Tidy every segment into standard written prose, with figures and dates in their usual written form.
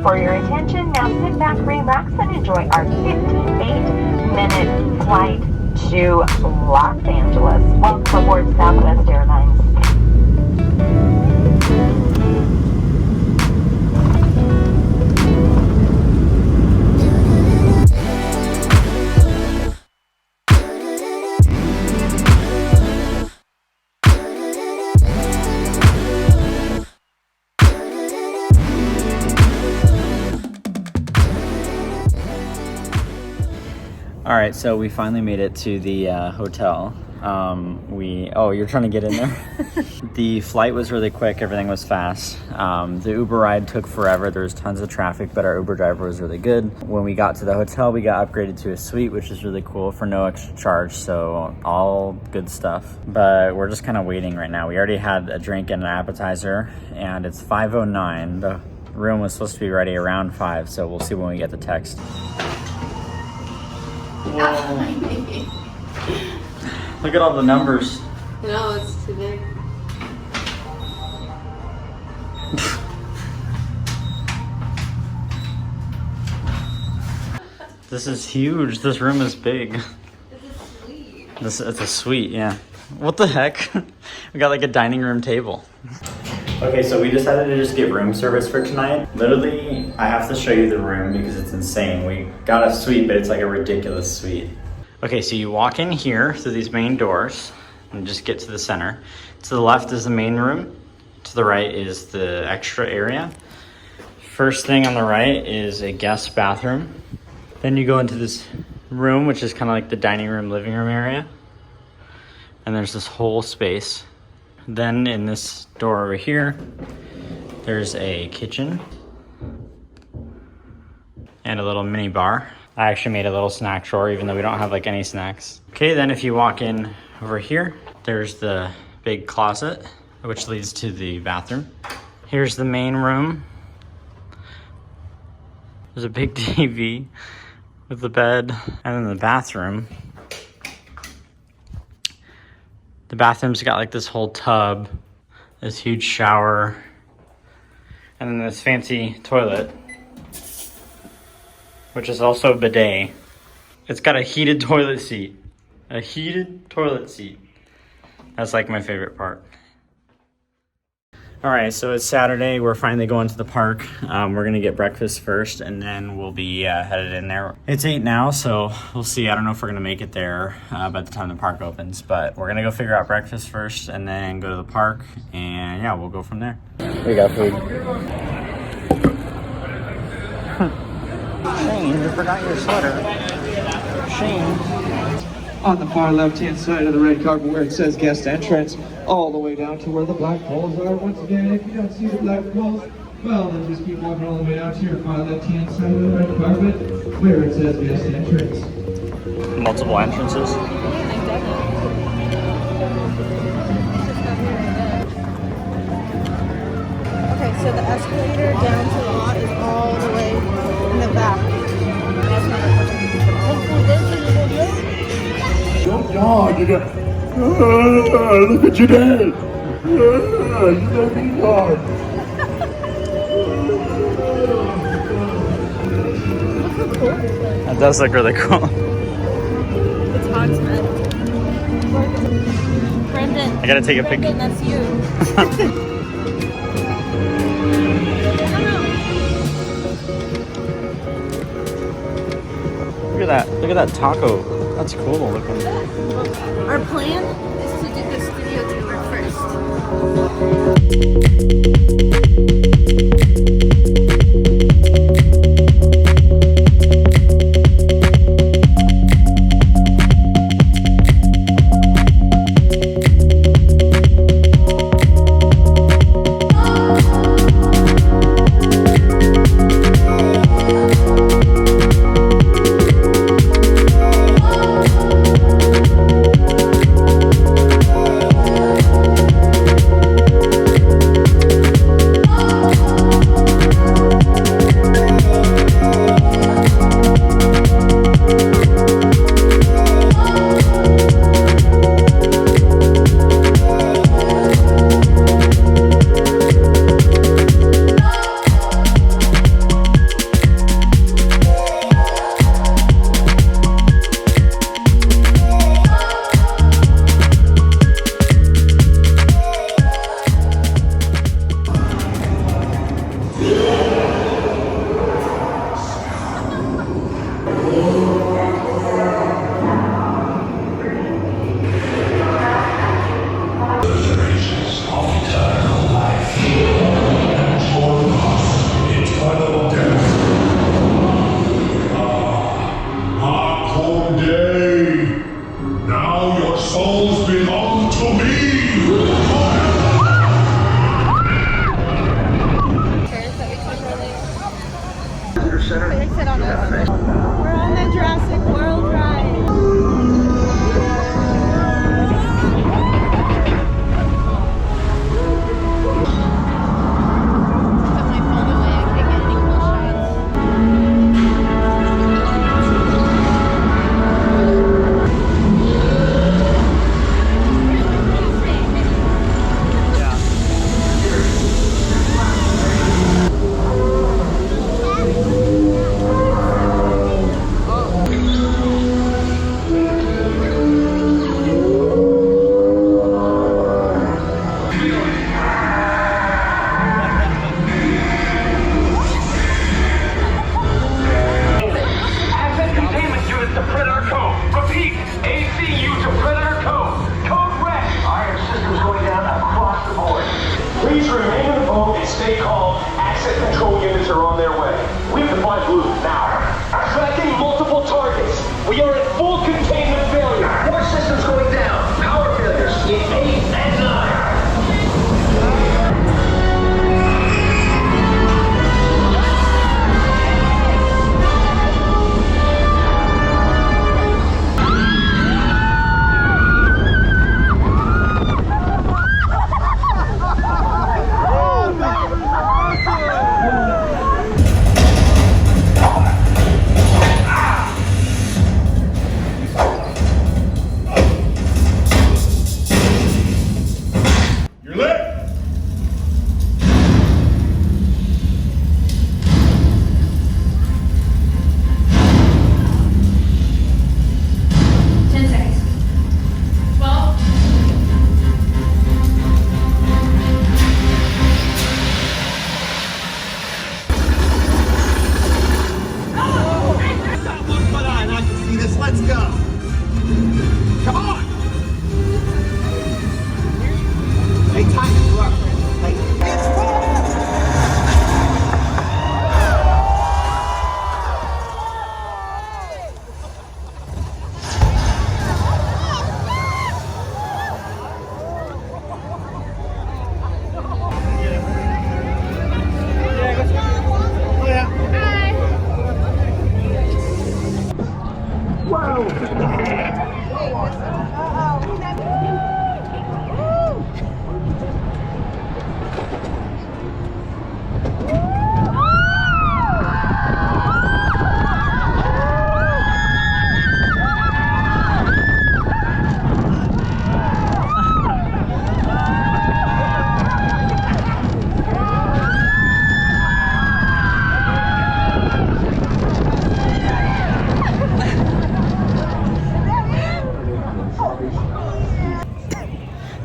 for your attention. Now sit back, relax, and enjoy our 58-minute flight to Los Angeles. Welcome aboard Southwest Airlines. All right, so we finally made it to the hotel. Oh, you're trying to get in there? The flight was really quick, everything was fast. The Uber ride took forever, there was tons of traffic, but our Uber driver was really good. When we got to the hotel, we got upgraded to a suite, which is really cool for no extra charge, so all good stuff. But we're just kind of waiting right now. We already had a drink and an appetizer, and it's 5:09. The room was supposed to be ready around 5, so we'll see when we get the text. Whoa. Look at all the numbers. No, it's too big. This is huge. This room is big. It's a suite. It's a suite, yeah. What the heck? We got like a dining room table. Okay, so we decided to just get room service for tonight. Literally, I have to show you the room because it's insane. We got a suite, but it's like a ridiculous suite. Okay, so you walk in here through these main doors and just get to the center. To the left is the main room. To the right is the extra area. First thing on the right is a guest bathroom. Then you go into this room, which is kind of like the dining room, living room area. And there's this whole space. Then in this door over here, there's a kitchen and a little mini bar. I actually made a little snack drawer, even though we don't have like any snacks. Okay, then if you walk in over here, there's the big closet, which leads to the bathroom. Here's the main room. There's a big TV with the bed, and then the bathroom. The bathroom's got like this whole tub, this huge shower, and then this fancy toilet, which is also a bidet. It's got a heated toilet seat. A heated toilet seat. That's like my favorite part. All right, so it's Saturday. We're finally going to the park. We're gonna get breakfast first, and then we'll be headed in there. It's 8 now, so we'll see. I don't know if we're gonna make it there by the time the park opens, but we're gonna go figure out breakfast first, and then go to the park, and yeah, we'll go from there. We got food. Shane, you forgot your sweater. Shane. On the far left-hand side of the red carpet where it says guest entrance, all the way down to where the black poles are. Once again, if you don't see the black poles, well, then just keep walking all the way down to your far left-hand side of the red carpet where it says guest entrance. Multiple entrances. Okay, so the escalator down to the lot is all the way in the back. Don't dog, you got... look at your dad! You don't need dog. That does look really cool. It's Hogsmeade. Brendan. I gotta take a picture. Brendan, that's you. Look at that taco. That's cool looking. Our plan is to do the studio tour first.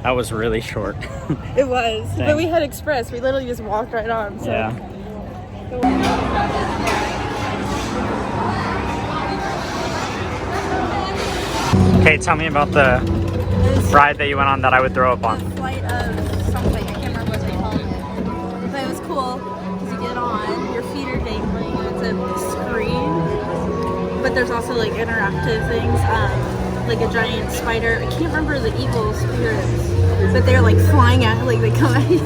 That was really short. It was. Dang. But we had express. We literally just walked right on. So. Yeah. Okay, tell me about the ride that you went on that I would throw up on. The flight of something. I can't remember what they called it. But it was cool because you get on, your feet are dangling, it's a screen. But there's also like interactive things, like a giant spider. I can't remember the evil spirits, but they're like flying out, like they come at you.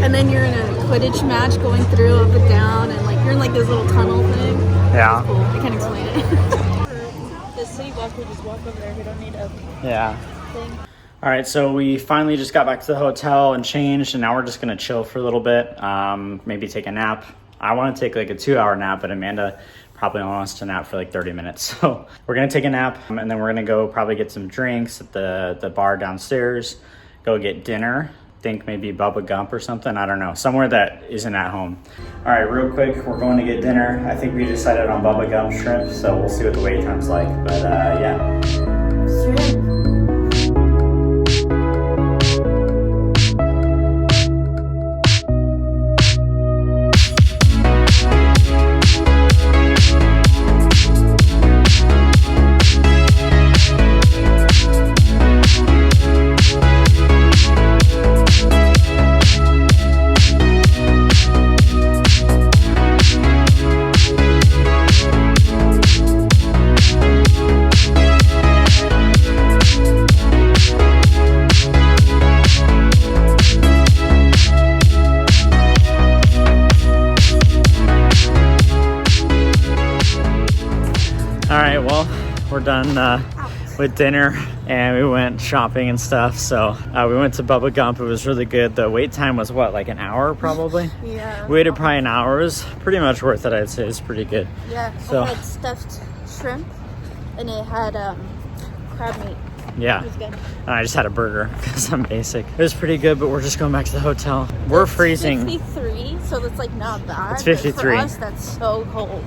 And then you're in a Quidditch match going through up and down, and like you're in like this little tunnel thing. Yeah. It's cool. I can't explain it. The city walk, we just walk over there. We don't need a thing. All right, so we finally just got back to the hotel and changed, and now we're just gonna chill for a little bit, maybe take a nap. I want to take like a 2-hour nap, but Amanda probably only wants to nap for like 30 minutes. So we're gonna take a nap, and then we're gonna go probably get some drinks at the bar downstairs, go get dinner. Think maybe Bubba Gump or something, I don't know, somewhere that isn't at home. All right, real quick, we're going to get dinner. I think we decided on Bubba Gump shrimp, so we'll see what the wait time's like, but yeah. Shrimp. All right, well, we're done with dinner and we went shopping and stuff. So we went to Bubba Gump. It was really good. The wait time was what, like an hour probably? Yeah. We waited probably an hour. It was pretty much worth it, I'd say. It's pretty good. Yeah, So, it had stuffed shrimp and it had crab meat. yeah. It was good. And I just had a burger because I'm basic. It was pretty good, but we're just going back to the hotel. We're It's freezing. 53, so that's like not bad. It's but 53. For us, that's so cold.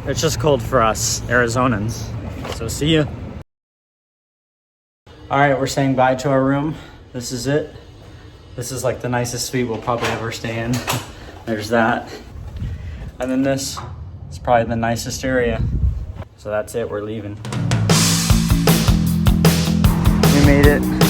It's just cold for us Arizonans. So see ya. All right, we're saying bye to our room. This is it. This is like the nicest suite we'll probably ever stay in. There's that. And then this is probably the nicest area. So that's it, we're leaving. We made it.